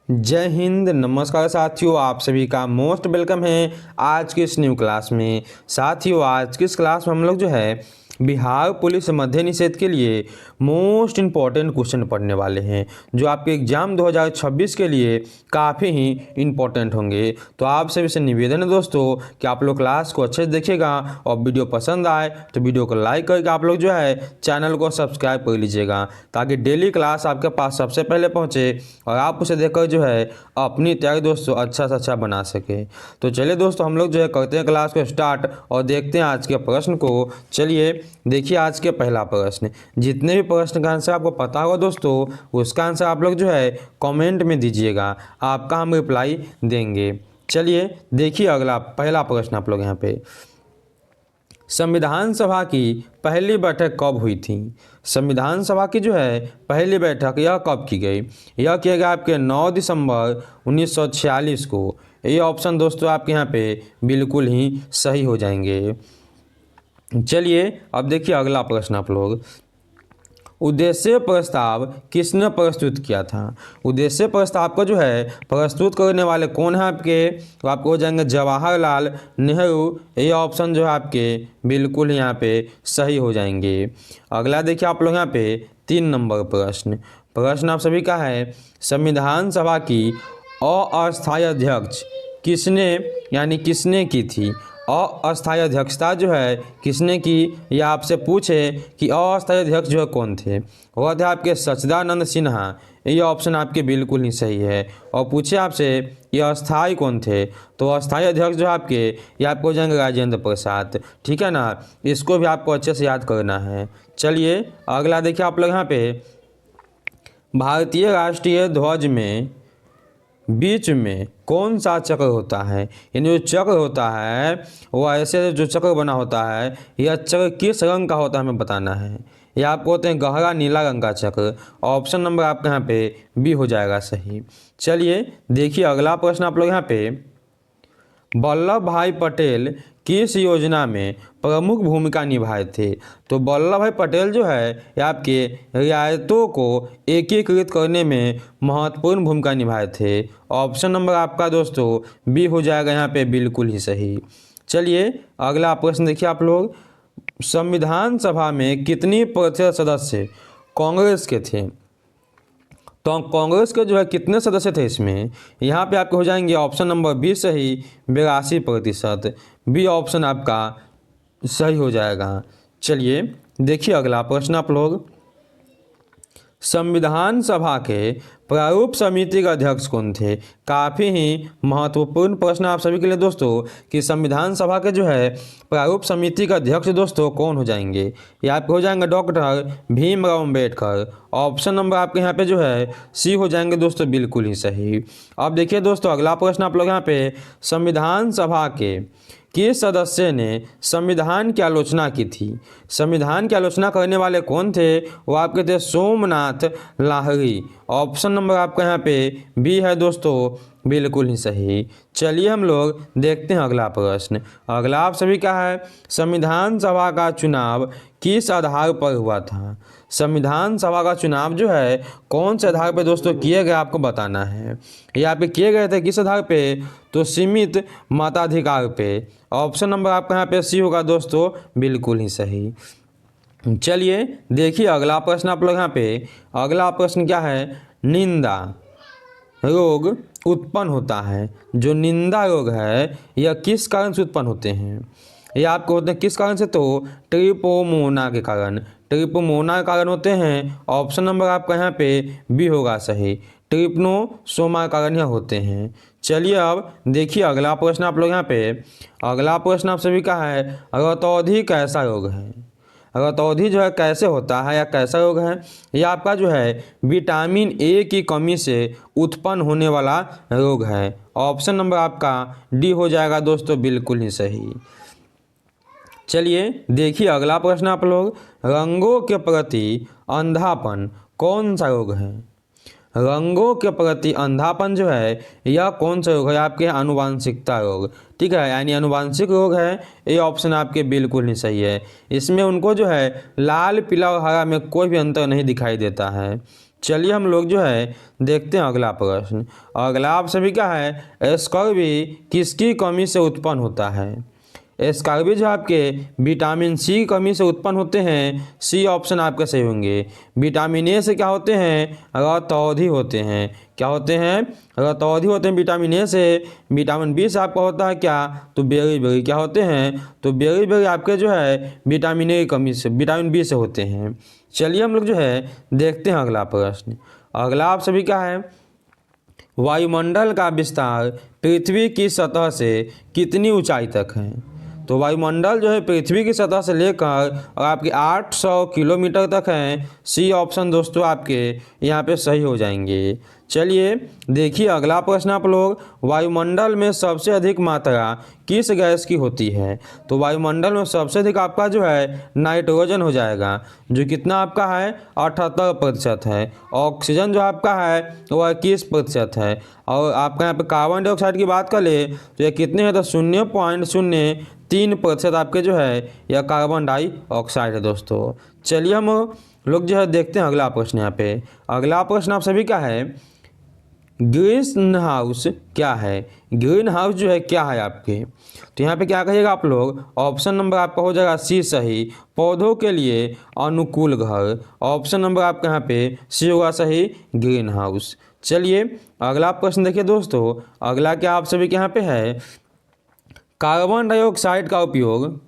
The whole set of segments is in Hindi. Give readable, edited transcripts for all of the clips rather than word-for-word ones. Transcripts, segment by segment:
जय हिंद, नमस्कार साथियों। आप सभी का मोस्ट वेलकम है आज की इस न्यू क्लास में। साथियों, आज की इस क्लास में हम लोग जो है बिहार पुलिस मद्य निषेध के लिए मोस्ट इम्पॉर्टेंट क्वेश्चन पढ़ने वाले हैं, जो आपके एग्जाम 2026 के लिए काफ़ी ही इम्पॉर्टेंट होंगे। तो आप सभी से निवेदन है दोस्तों कि आप लोग क्लास को अच्छे से देखिएगा और वीडियो पसंद आए तो वीडियो को लाइक करके आप लोग जो है चैनल को सब्सक्राइब कर लीजिएगा, ताकि डेली क्लास आपके पास सबसे पहले पहुँचे और आप उसे देखकर जो है अपनी तैयारी दोस्तों अच्छा से अच्छा बना सके। तो चलिए दोस्तों, हम लोग जो है करते हैं क्लास को स्टार्ट और देखते हैं आज के प्रश्न को। चलिए देखिए आज के पहला प्रश्न। जितने भी प्रश्न का आंसर आपको पता होगा दोस्तों, उसका आंसर आप लोग जो है कमेंट में दीजिएगा, आपका हम रिप्लाई देंगे। चलिए देखिए अगला पहला प्रश्न आप लोग यहाँ पे। संविधान सभा की पहली बैठक कब हुई थी? संविधान सभा की जो है पहली बैठक यह कब की गई? यह किया गया आपके 9 दिसंबर 1946 को। ये ऑप्शन दोस्तों आपके यहाँ पे बिल्कुल ही सही हो जाएंगे। चलिए अब देखिए अगला प्रश्न आप लोग। उद्देश्य प्रस्ताव किसने प्रस्तुत किया था? उद्देश्य प्रस्ताव को जो है प्रस्तुत करने वाले कौन है आपके? तो आपको हो जाएंगे जवाहरलाल नेहरू। ये ऑप्शन जो है आपके बिल्कुल यहाँ पे सही हो जाएंगे। अगला देखिए आप लोग यहाँ पे 3 नंबर प्रश्न आप सभी का है। संविधान सभा की अस्थायी अध्यक्ष किसने की थी? अस्थायी अध्यक्षता जो है किसने की? या आपसे पूछे कि अस्थायी अध्यक्ष जो है कौन थे? वह थे आपके सच्चिदानंद सिन्हा। ये ऑप्शन आपके बिल्कुल ही सही है। और पूछे आपसे ये अस्थायी कौन थे, तो अस्थायी अध्यक्ष जो आपके ये आपको हो जाएंगे राजेंद्र प्रसाद। ठीक है ना, इसको भी आपको अच्छे से याद करना है। चलिए अगला देखिए आप लोग यहाँ पे। भारतीय राष्ट्रीय ध्वज में बीच में कौन सा चक्र होता है? यानी जो चक्र होता है वो ऐसे जो चक्र बना होता है, यह चक्र किस रंग का होता है हमें बताना है। यह आपको होते हैं गहरा नीला रंग का चक्र। ऑप्शन नंबर आपके यहाँ पे बी हो जाएगा सही। चलिए देखिए अगला प्रश्न आप लोग यहाँ पे। वल्लभ भाई पटेल किस योजना में प्रमुख भूमिका निभाए थे? तो वल्लभ भाई पटेल जो है ये आपके रियायतों को एकीकृत करने में महत्वपूर्ण भूमिका निभाए थे। ऑप्शन नंबर आपका दोस्तों बी हो जाएगा यहाँ पे बिल्कुल ही सही। चलिए अगला प्रश्न देखिए आप लोग। संविधान सभा में कितनी प्रतिशत सदस्य कांग्रेस के थे? तो कांग्रेस के जो है कितने सदस्य थे इसमें? यहाँ पे आपके हो जाएंगे ऑप्शन नंबर बी सही 82%। बी ऑप्शन आपका सही हो जाएगा। चलिए देखिए अगला प्रश्न आप लोग। संविधान सभा के प्रारूप समिति का अध्यक्ष कौन थे? काफ़ी ही महत्वपूर्ण प्रश्न आप सभी के लिए दोस्तों कि संविधान सभा के जो है प्रारूप समिति का अध्यक्ष दोस्तों कौन हो जाएंगे? ये आपके हो जाएंगे doctor Bhimrao Ambedkar. Option number आपके यहाँ पे जो है सी हो जाएंगे दोस्तों बिल्कुल ही सही। अब देखिए दोस्तों अगला प्रश्न आप लोग यहाँ पे। संविधान सभा के किस सदस्य ने संविधान की आलोचना की थी? संविधान की आलोचना करने वाले कौन थे? वो आपके थे सोमनाथ लाहिड़ी। ऑप्शन नंबर आपका यहाँ पे बी है दोस्तों बिल्कुल ही सही। चलिए हम लोग देखते हैं अगला प्रश्न। अगला आप सभी का है। संविधान सभा का चुनाव किस आधार पर हुआ था? संविधान सभा का चुनाव जो है कौन से आधार पर दोस्तों किए गए आपको बताना है। यहाँ पे किए गए थे किस आधार पे? तो सीमित मताधिकार पे। ऑप्शन नंबर आपका यहाँ पे सी होगा दोस्तों बिल्कुल ही सही। चलिए देखिए अगला प्रश्न आप लोग यहाँ पे। अगला प्रश्न क्या है? निंदा रोग उत्पन्न होता है। जो निंदा रोग है यह किस कारण से उत्पन्न होते हैं? ये आपको होते हैं किस कारण से? तो ट्रिपोमोना के कारण। ट्रिपोमोना के कारण होते हैं। ऑप्शन नंबर आपका यहाँ पे बी होगा सही। ट्रिप्नोसोमा के कारण यह होते हैं। चलिए अब देखिए अगला प्रश्न आप लोग यहाँ पे। अगला प्रश्न आप सभी का है। रतौंधी कैसा रोग है? रतौंधी जो है कैसे होता है या कैसा रोग है? यह आपका जो है विटामिन ए की कमी से उत्पन्न होने वाला रोग है। ऑप्शन नंबर आपका डी हो जाएगा दोस्तों बिल्कुल ही सही। चलिए देखिए अगला प्रश्न आप लोग। रंगों के प्रति अंधापन कौन सा रोग है? रंगों के प्रति अंधापन जो है यह कौन सा रोग है? आपके आनुवांशिकता रोग। ठीक है, यानी आनुवांशिक रोग है। ये ऑप्शन आपके बिल्कुल नहीं सही है। इसमें उनको जो है लाल पीला और हरा में कोई भी अंतर नहीं दिखाई देता है। चलिए हम लोग जो है देखते हैं अगला प्रश्न। अगला आप सभी का है, स्कर्वी किसकी कमी से उत्पन्न होता है? स्कर्वी जो आपके विटामिन सी की कमी से उत्पन्न होते हैं। सी ऑप्शन आपके सही होंगे। विटामिन ए से क्या होते हैं? रतौंधी होते हैं। क्या होते हैं? रतौंधी होते हैं विटामिन ए से। विटामिन बी से आपका होता है क्या? तो बेरी क्या होते हैं? तो बेरी आपके जो है विटामिन ए की कमी से, विटामिन बी से होते हैं। चलिए हम लोग जो है देखते हैं अगला प्रश्न। अगला आप सभी का है, वायुमंडल का विस्तार पृथ्वी की सतह से कितनी ऊंचाई तक है? तो वायुमंडल जो है पृथ्वी की सतह से लेकर और आपके 800 किलोमीटर तक है। सी ऑप्शन दोस्तों आपके यहाँ पे सही हो जाएंगे। चलिए देखिए अगला प्रश्न आप लोग, वायुमंडल में सबसे अधिक मात्रा किस गैस की होती है? तो वायुमंडल में सबसे अधिक आपका जो है नाइट्रोजन हो जाएगा, जो कितना आपका है 78% है। ऑक्सीजन जो आपका है वो 21% है। और आपका यहाँ पे कार्बन डाइऑक्साइड की बात कर ले तो ये कितने हैं? तो 0.03% आपके जो है यह कार्बन डाइऑक्साइड है दोस्तों। चलिए हम लोग जो है देखते हैं अगला प्रश्न। यहाँ पे अगला प्रश्न आप सभी का है, ग्रीन हाउस क्या है? ग्रीन हाउस जो है क्या है आपके? तो यहाँ पे क्या कहिएगा आप लोग? ऑप्शन नंबर आपका हो जाएगा सी सही, पौधों के लिए अनुकूल घर। ऑप्शन नंबर आपका यहाँ पे सी होगा सही, ग्रीन हाउस। चलिए अगला प्रश्न देखिए दोस्तों। अगला क्या आप सभी के यहाँ पे है, कार्बन डाइऑक्साइड का उपयोग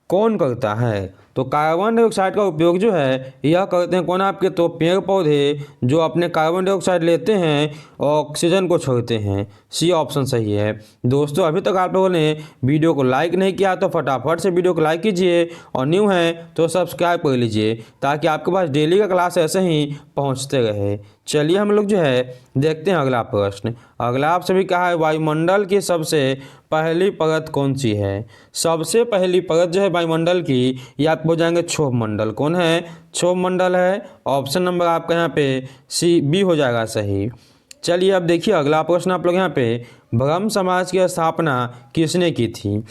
कौन करता है? तो कार्बन डाइऑक्साइड का उपयोग जो है यह करते हैं कौन आपके? तो पेड़ पौधे जो अपने कार्बन डाइऑक्साइड लेते हैं और ऑक्सीजन को छोड़ते हैं। सी ऑप्शन सही है। दोस्तों अभी तक आप लोगों ने वीडियो को लाइक नहीं किया तो फटाफट से वीडियो को लाइक कीजिए और न्यू हैं तो सब्सक्राइब कर लीजिए ताकि आपके पास डेली का क्लास ऐसे ही पहुँचते रहे। चलिए हम लोग जो है देखते हैं अगला प्रश्न। अगला आप सभी का है, वायुमंडल की सबसे पहली परत कौन सी है? सबसे पहली परत जो है वायुमंडल की ये आपको हो जाएंगे क्षोभ मंडल। कौन है? क्षोभ मंडल है। ऑप्शन नंबर आपका यहाँ पे सी बी हो जाएगा सही। चलिए अब देखिए अगला प्रश्न आप लोग यहाँ पे, ब्रह्म समाज की स्थापना किसने की थी?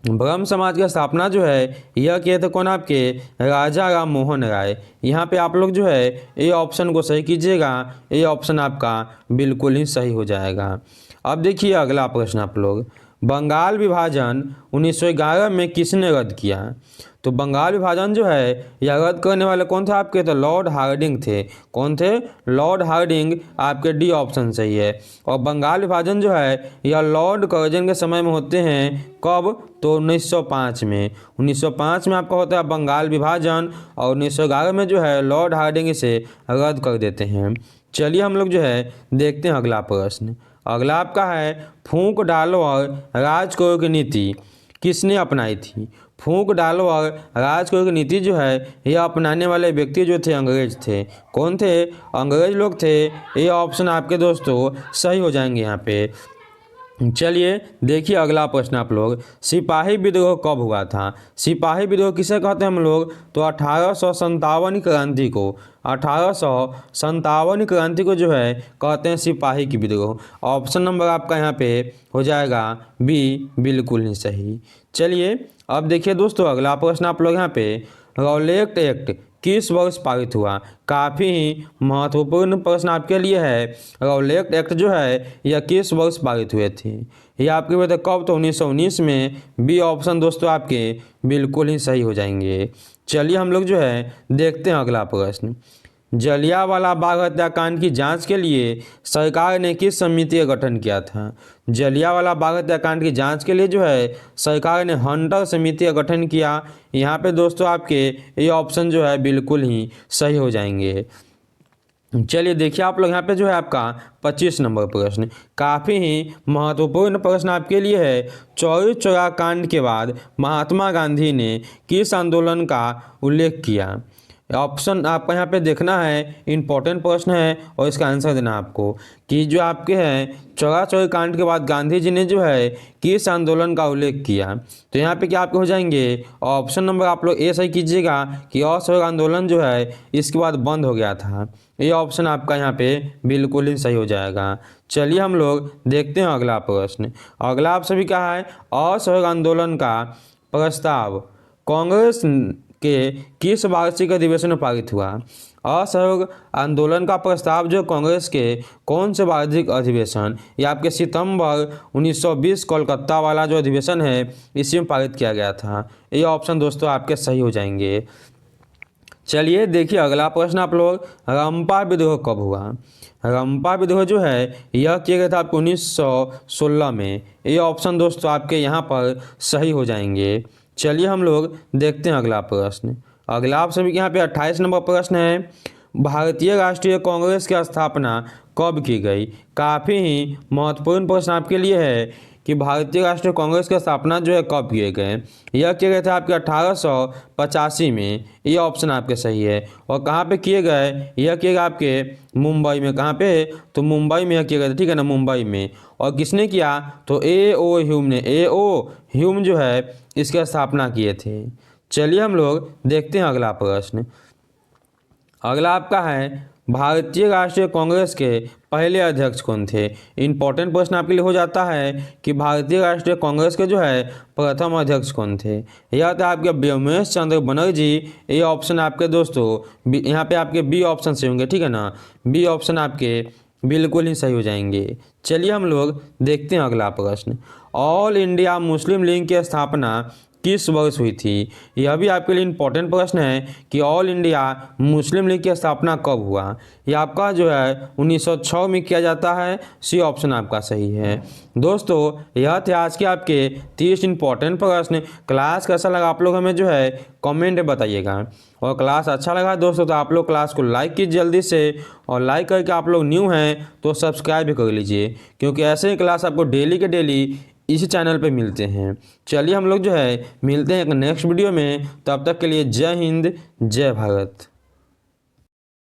ब्रह्म समाज की स्थापना जो है यह किए थे कौन आपके? राजा राम मोहन राय। यहाँ पे आप लोग जो है ये ऑप्शन को सही कीजिएगा। ये ऑप्शन आपका बिल्कुल ही सही हो जाएगा। अब देखिए अगला प्रश्न आप लोग, बंगाल विभाजन 1911 में किसने रद्द किया? तो बंगाल विभाजन जो है यह रद्द करने वाले कौन थे आपके? तो लॉर्ड हार्डिंग थे। कौन थे? Lord Hardinge. आपके डी ऑप्शन सही है। और बंगाल विभाजन जो है यह लॉर्ड कर्जन के समय में होते हैं। कब? तो 1905 में। 1905 में आपका होता है बंगाल विभाजन और 1911 में जो है लॉर्ड हार्डिंग इसे रद्द कर देते हैं। चलिए हम लोग जो है देखते हैं अगला प्रश्न। अगला आपका है, फूंक डालो और राज करो की नीति किसने अपनाई थी? फूंक डालो और राज करो की नीति जो है यह अपनाने वाले व्यक्ति जो थे अंग्रेज थे। कौन थे? अंग्रेज लोग थे। ये ऑप्शन आपके दोस्तों सही हो जाएंगे यहाँ पे। चलिए देखिए अगला प्रश्न आप लोग, सिपाही विद्रोह कब हुआ था? सिपाही विद्रोह किसे कहते हैं हम लोग? तो 1857 क्रांति को, 1857 क्रांति को जो है कहते हैं सिपाही की विद्रोह। ऑप्शन नंबर आपका यहाँ पे हो जाएगा बी, बिल्कुल नहीं सही। चलिए अब देखिए दोस्तों अगला प्रश्न आप लोग यहाँ पे, रॉलेट एक्ट किस वर्ष पारित हुआ? काफ़ी ही महत्वपूर्ण प्रश्न आपके लिए है। रॉलेट एक्ट जो है यह किस वर्ष पारित हुए थे? ये आपके बता कब? तो 1919 में। बी ऑप्शन दोस्तों आपके बिल्कुल ही सही हो जाएंगे। चलिए हम लोग जो है देखते हैं अगला प्रश्न। जलियांवाला बाग हत्याकांड की जांच के लिए सरकार ने किस समिति का गठन किया था? जलियांवाला बाग हत्याकांड की जांच के लिए जो है सरकार ने हंटर समिति का गठन किया। यहाँ पे दोस्तों आपके ये ऑप्शन जो है बिल्कुल ही सही हो जाएंगे। चलिए देखिए आप लोग यहाँ पे जो है आपका 25 नंबर प्रश्न, काफ़ी ही महत्वपूर्ण प्रश्न आपके लिए है। चौरी चौरा कांड के बाद महात्मा गांधी ने किस आंदोलन का उल्लेख किया? ऑप्शन आपका यहाँ पे देखना है, इंपॉर्टेंट प्रश्न है और इसका आंसर देना आपको कि जो आपके हैं चौरा चौरी कांड के बाद गांधी जी ने जो है किस आंदोलन का उल्लेख किया? तो यहाँ पे क्या आपके हो जाएंगे? ऑप्शन नंबर आप लोग ए सही कीजिएगा कि असहयोग आंदोलन जो है इसके बाद बंद हो गया था। ये ऑप्शन आपका यहाँ पे बिल्कुल ही सही हो जाएगा। चलिए हम लोग देखते हैं अगला प्रश्न। अगला आप सभी का है, असहयोग आंदोलन का प्रस्ताव कांग्रेस के किस वार्षिक अधिवेशन में पारित हुआ? असहयोग आंदोलन का प्रस्ताव जो कांग्रेस के कौन से वार्षिक अधिवेशन, ये आपके सितंबर 1920 कोलकाता वाला जो अधिवेशन है इसी में पारित किया गया था। ये ऑप्शन दोस्तों आपके सही हो जाएंगे। चलिए देखिए अगला प्रश्न आप लोग, रंपा विद्रोह कब हुआ? रंपा विद्रोह जो है यह किया गया था आपको 1916 में। ये ऑप्शन दोस्तों आपके यहाँ पर सही हो जाएंगे। चलिए हम लोग देखते हैं अगला प्रश्न। अगला आप सभी के यहाँ पे 28 नंबर प्रश्न है, भारतीय राष्ट्रीय कांग्रेस की स्थापना कब की गई? काफ़ी ही महत्वपूर्ण प्रश्न आपके लिए है कि भारतीय राष्ट्रीय कांग्रेस की स्थापना जो है कब किए गए? यह किए गए थे आपके 1885 में। ये ऑप्शन आपके सही है। और कहाँ पे किए गए? यह किए गए आपके मुंबई में। कहाँ पे? तो मुंबई में यह किए गए थे, ठीक है ना, मुंबई में। और किसने किया? तो A.O. ह्यूम ने। A.O. ह्यूम जो है इसकी स्थापना किए थे। चलिए हम लोग देखते हैं अगला प्रश्न। अगला आपका है, भारतीय राष्ट्रीय कांग्रेस के पहले अध्यक्ष कौन थे? इंपॉर्टेंट प्रश्न आपके लिए हो जाता है कि भारतीय राष्ट्रीय कांग्रेस के जो है प्रथम अध्यक्ष कौन थे? यह था आपके व्योमेश चंद्र बनर्जी। ये ऑप्शन आपके दोस्तों यहाँ पे आपके बी ऑप्शन से होंगे, ठीक है ना। बी ऑप्शन आपके बिल्कुल ही सही हो जाएंगे। चलिए हम लोग देखते हैं अगला प्रश्न। ऑल इंडिया मुस्लिम लीग की स्थापना किस वर्ष हुई थी? यह भी आपके लिए इंपॉर्टेंट प्रश्न है कि ऑल इंडिया मुस्लिम लीग की स्थापना कब हुआ? यह आपका जो है 1906 में किया जाता है। सी ऑप्शन आपका सही है। दोस्तों यह थे आज के आपके 30 इंपॉर्टेंट प्रश्न। क्लास कैसा लगा आप लोग हमें जो है कमेंट में बताइएगा। और क्लास अच्छा लगा दोस्तों तो आप लोग क्लास को लाइक कीजिए जल्दी से, और लाइक करके आप लोग न्यू हैं तो सब्सक्राइब भी कर लीजिए, क्योंकि ऐसे ही क्लास आपको डेली के डेली इसी चैनल पे मिलते हैं। चलिए हम लोग जो है मिलते हैं एक नेक्स्ट वीडियो में। तब तक के लिए जय हिंद, जय भारत।